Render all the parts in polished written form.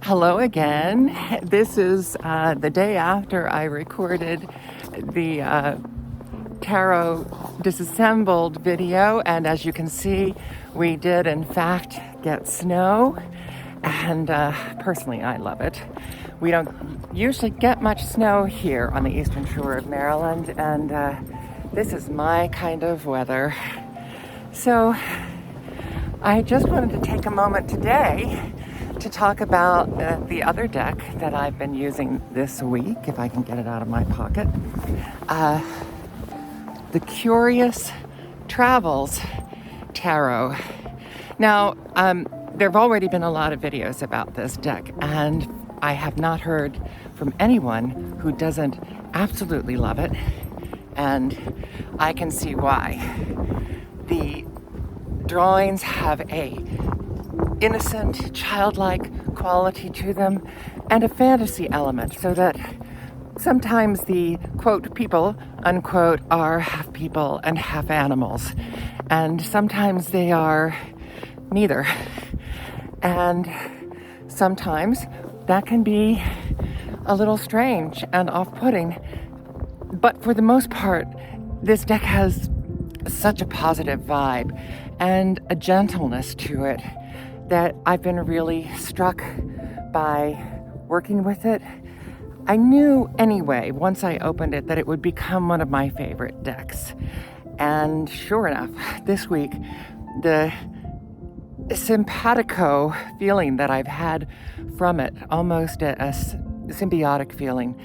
Hello again. This is the day after I recorded the tarot disassembled video, and as you can see, we did in fact get snow, and personally I love it. We don't usually get much snow here on the eastern shore of Maryland, and this is my kind of weather. So I just wanted to take a moment today to talk about the other deck that I've been using this week, if I can get it out of my pocket. The Curious Travels Tarot. Now, there have already been a lot of videos about this deck, and I have not heard from anyone who doesn't absolutely love it, and I can see why. The drawings have a innocent, childlike quality to them and a fantasy element, so that sometimes the quote people unquote are half people and half animals, and sometimes they are neither, and sometimes that can be a little strange and off-putting, but for the most part this deck has such a positive vibe and a gentleness to it that I've been really struck by working with it. I knew anyway, once I opened it, that it would become one of my favorite decks. And sure enough, this week, the simpatico feeling that I've had from it, almost a symbiotic feeling,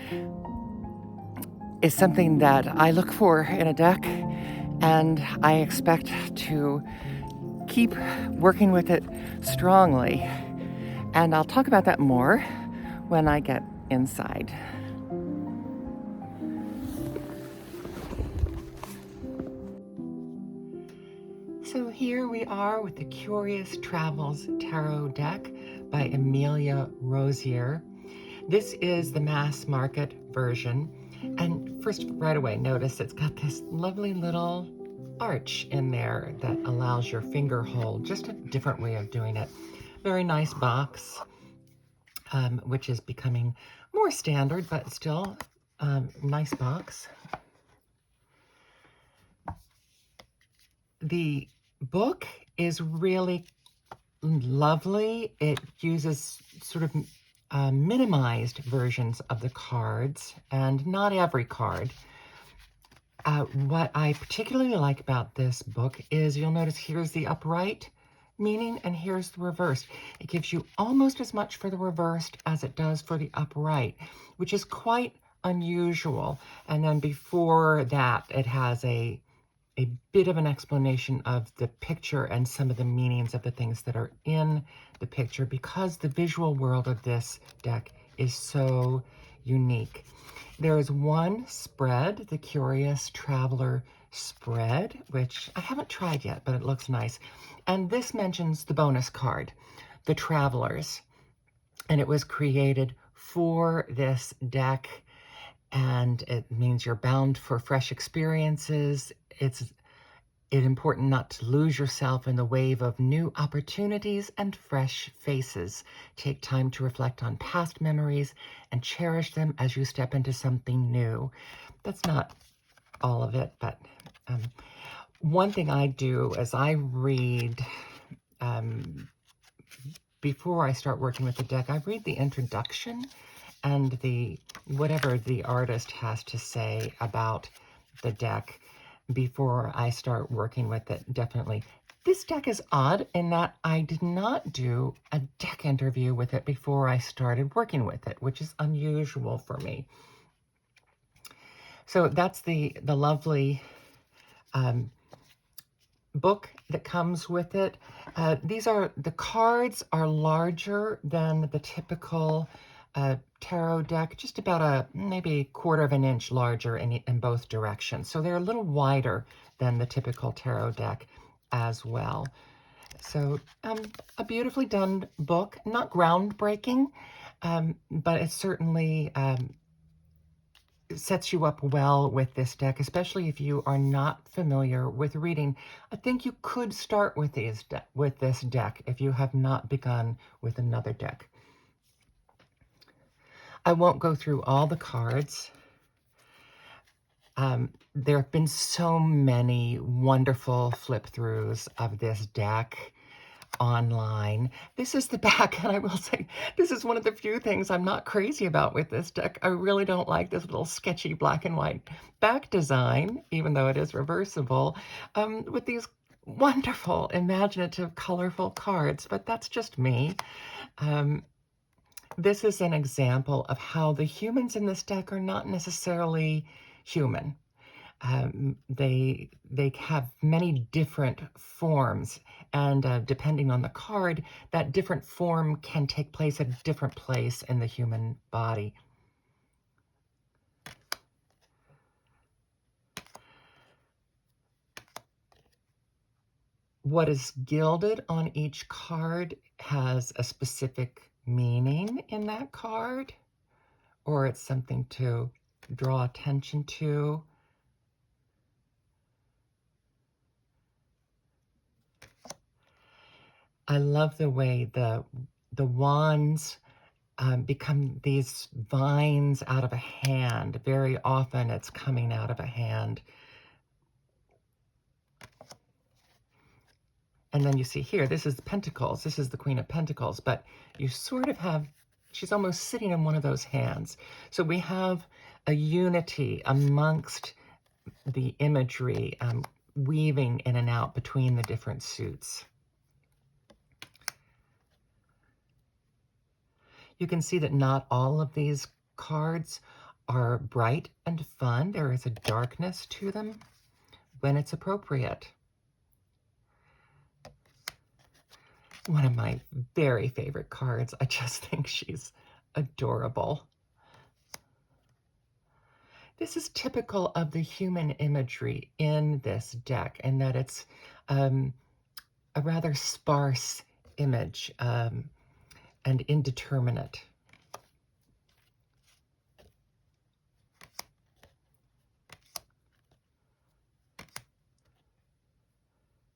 is something that I look for in a deck, and I expect to keep working with it strongly. And I'll talk about that more when I get inside. So here we are with the Curious Travels Tarot deck by Amelia Rozear. This is the mass market version. And first, right away, notice it's got this lovely little arch in there that allows your finger hold, just a different way of doing it. Very nice box, which is becoming more standard, but still nice box. The book is really lovely. It uses sort of minimized versions of the cards, and not every card. What I particularly like about this book is you'll notice here's the upright meaning and here's the reversed. It gives you almost as much for the reversed as it does for the upright, which is quite unusual. And then before that, it has a bit of an explanation of the picture and some of the meanings of the things that are in the picture, because the visual world of this deck is so unique. There is one spread, the Curious Traveler spread, which I haven't tried yet, but it looks nice. And this mentions the bonus card, the Travelers. And it was created for this deck, and it means you're bound for fresh experiences. It's important not to lose yourself in the wave of new opportunities and fresh faces. Take time to reflect on past memories and cherish them as you step into something new. That's not all of it, but one thing I do is I read, before I start working with the deck, I read the introduction and whatever the artist has to say about the deck before I start working with it, definitely. This deck is odd in that I did not do a deck interview with it before I started working with it, which is unusual for me. So that's the lovely book that comes with it. The cards are larger than the typical tarot deck, just about maybe a quarter of an inch larger in both directions. So they're a little wider than the typical tarot deck as well. So a beautifully done book, not groundbreaking, but it certainly sets you up well with this deck, especially if you are not familiar with reading. I think you could start with this deck if you have not begun with another deck. I won't go through all the cards. There have been so many wonderful flip-throughs of this deck online. This is the back, and I will say, this is one of the few things I'm not crazy about with this deck. I really don't like this little sketchy black and white back design, even though it is reversible, with these wonderful, imaginative, colorful cards, but that's just me. This is an example of how the humans in this deck are not necessarily human. They have many different forms, and depending on the card, that different form can take place at a different place in the human body. What is gilded on each card has a specific meaning in that card, or it's something to draw attention to. I love the way the wands become these vines out of a hand. Very often it's coming out of a hand. And then you see here, this is the Pentacles. This is the Queen of Pentacles, but you sort of have, she's almost sitting in one of those hands. So we have a unity amongst the imagery, weaving in and out between the different suits. You can see that not all of these cards are bright and fun. There is a darkness to them when it's appropriate. One of my very favorite cards. I just think she's adorable. This is typical of the human imagery in this deck, in that it's a rather sparse image and indeterminate.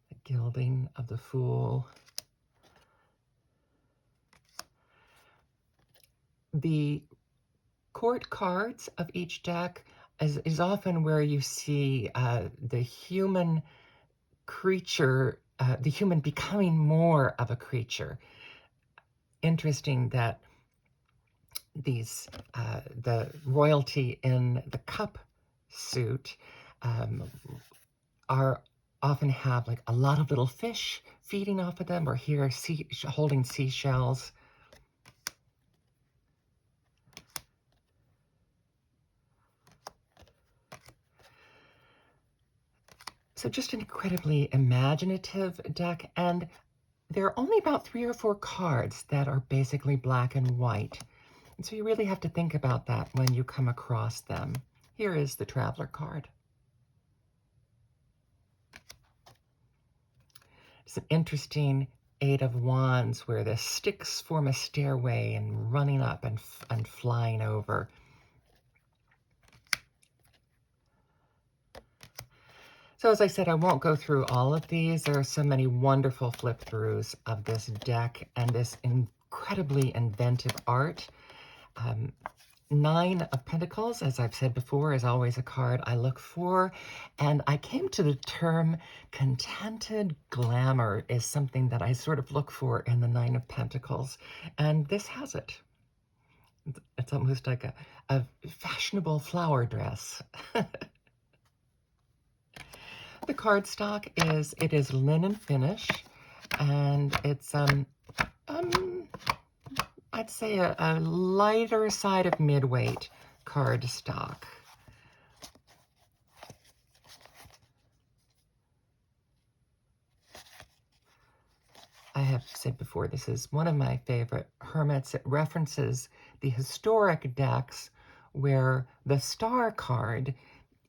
The gilding of the Fool. The court cards of each deck is often where you see the human creature, the human becoming more of a creature. Interesting that these, the royalty in the cup suit are often have like a lot of little fish feeding off of them, or here holding seashells. So just an incredibly imaginative deck, and there are only about 3 or 4 cards that are basically black and white. And so you really have to think about that when you come across them. Here is the Traveler card. It's an interesting 8 of Wands where the sticks form a stairway and running up and flying over. So as I said, I won't go through all of these. There are so many wonderful flip-throughs of this deck and this incredibly inventive art. 9 of Pentacles, as I've said before, is always a card I look for. And I came to the term contented glamour is something that I sort of look for in the 9 of Pentacles. And this has it. It's almost like a fashionable flower dress. The cardstock is linen finish, and it's I'd say a lighter side of midweight cardstock. I have said before, this is one of my favorite hermits. It references the historic decks where the star card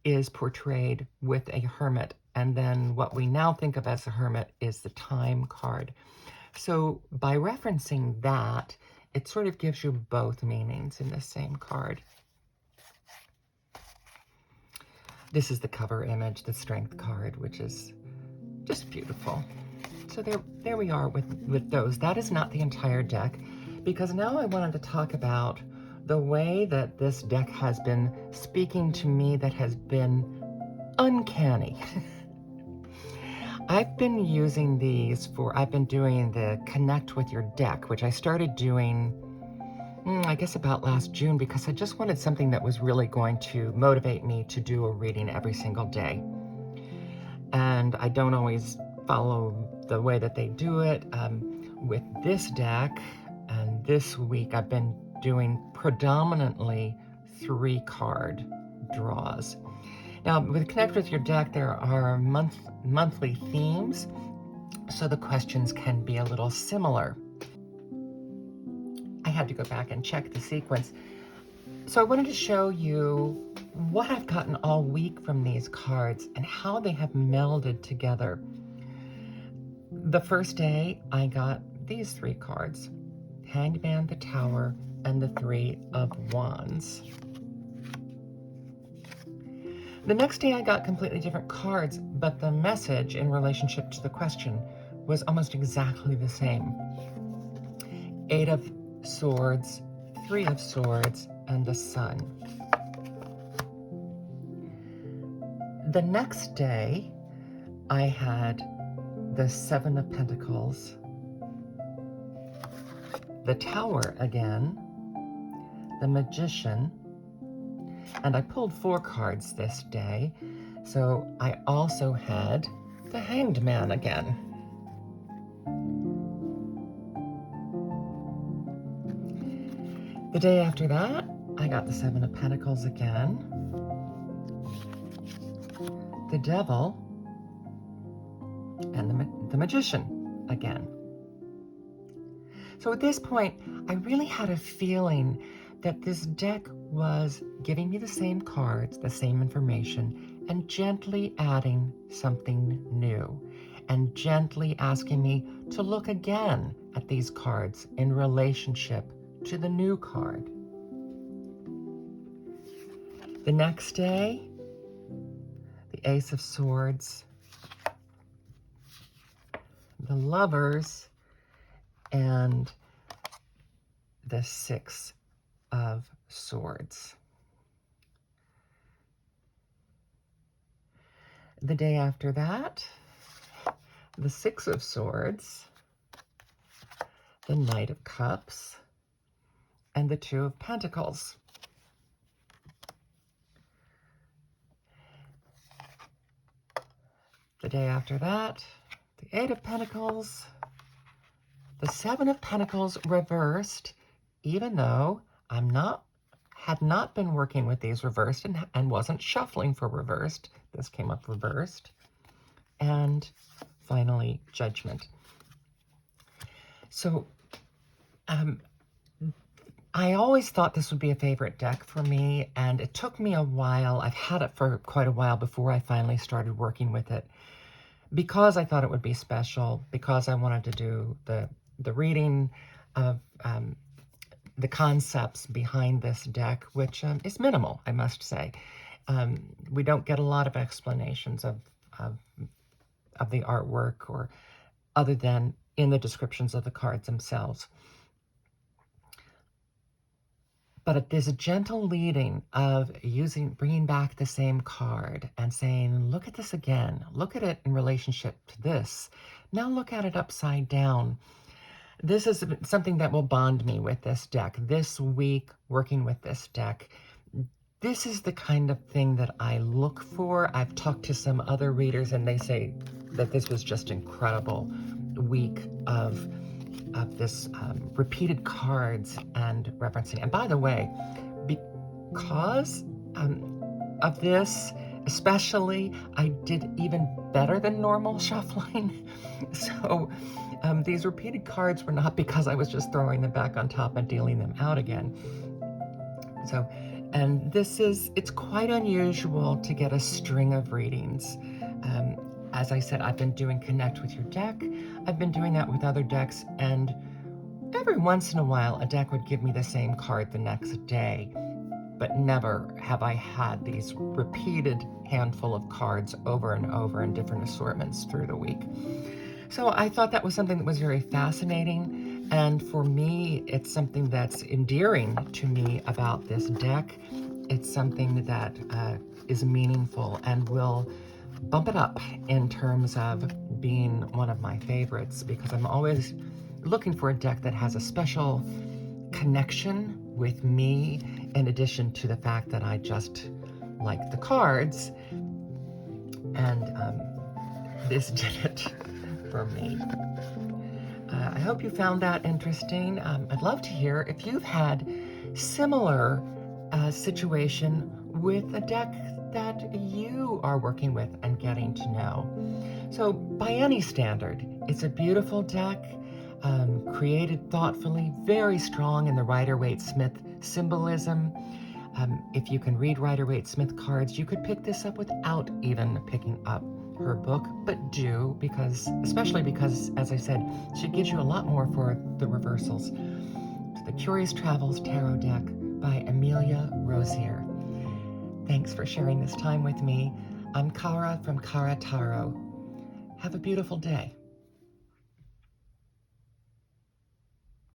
is portrayed with a hermit, and then what we now think of as a hermit is the time card. So by referencing that, it sort of gives you both meanings in the same card. This is the cover image, the Strength card, which is just beautiful. So there we are with those. That is not the entire deck, because now I wanted to talk about the way that this deck has been speaking to me that has been uncanny. I've been using these I've been doing the Connect with Your Deck, which I started doing, I guess about last June, because I just wanted something that was really going to motivate me to do a reading every single day. And I don't always follow the way that they do it. With this deck, and this week I've been doing predominantly 3-card draws. Now, with Connect with Your Deck, there are monthly themes, so the questions can be a little similar. I had to go back and check the sequence. So I wanted to show you what I've gotten all week from these cards and how they have melded together. The first day, I got these 3 cards: Hanged Man, the Tower, and the 3 of Wands. The next day I got completely different cards, but the message in relationship to the question was almost exactly the same. 8 of Swords, 3 of Swords, and the Sun. The next day I had the 7 of Pentacles, the Tower again, the Magician, and I pulled 4 cards this day, so I also had the Hanged Man again. The day after that, I got the 7 of Pentacles again, the Devil, and the Magician again. So at this point, I really had a feeling that this deck was giving me the same cards, the same information, and gently adding something new, and gently asking me to look again at these cards in relationship to the new card. The next day, the Ace of Swords, the Lovers, and the 6 of Swords. The day after that, the 6 of Swords, the Knight of Cups, and the 2 of Pentacles. The day after that, the 8 of Pentacles, the 7 of Pentacles reversed, even though had not been working with these reversed and wasn't shuffling for reversed. This came up reversed. And finally, Judgment. So I always thought this would be a favorite deck for me, and it took me a while. I've had it for quite a while before I finally started working with it, because I thought it would be special, because I wanted to do the reading of the concepts behind this deck, which is minimal, I must say. We don't get a lot of explanations of the artwork, or other than in the descriptions of the cards themselves. But there's a gentle leading of bringing back the same card and saying, look at this again. Look at it in relationship to this. Now look at it upside down. This is something that will bond me with this deck. This week, working with this deck, this is the kind of thing that I look for. I've talked to some other readers, and they say that this was just incredible week of this repeated cards and referencing. And by the way, because of this, especially, I did even better than normal shuffling. So these repeated cards were not because I was just throwing them back on top and dealing them out again. So, and it's quite unusual to get a string of readings. As I said, I've been doing Connect with Your Deck. I've been doing that with other decks, and every once in a while, a deck would give me the same card the next day, but never have I had these repeated handful of cards over and over in different assortments through the week. So I thought that was something that was very fascinating. And for me, it's something that's endearing to me about this deck. It's something that is meaningful and will bump it up in terms of being one of my favorites, because I'm always looking for a deck that has a special connection with me, in addition to the fact that I just like the cards. And this did it for me. I hope you found that interesting. I'd love to hear if you've had similar situation with a deck that you are working with and getting to know. So by any standard, it's a beautiful deck, created thoughtfully, very strong in the Rider-Waite-Smith symbolism. If you can read Rider-Waite-Smith cards, you could pick this up without even picking up her book, but do, because, especially because, as I said, she gives you a lot more for the reversals. The Curious Travels Tarot Deck by Amelia Rozear. Thanks for sharing this time with me. I'm Cara from Cara Tarot. Have a beautiful day.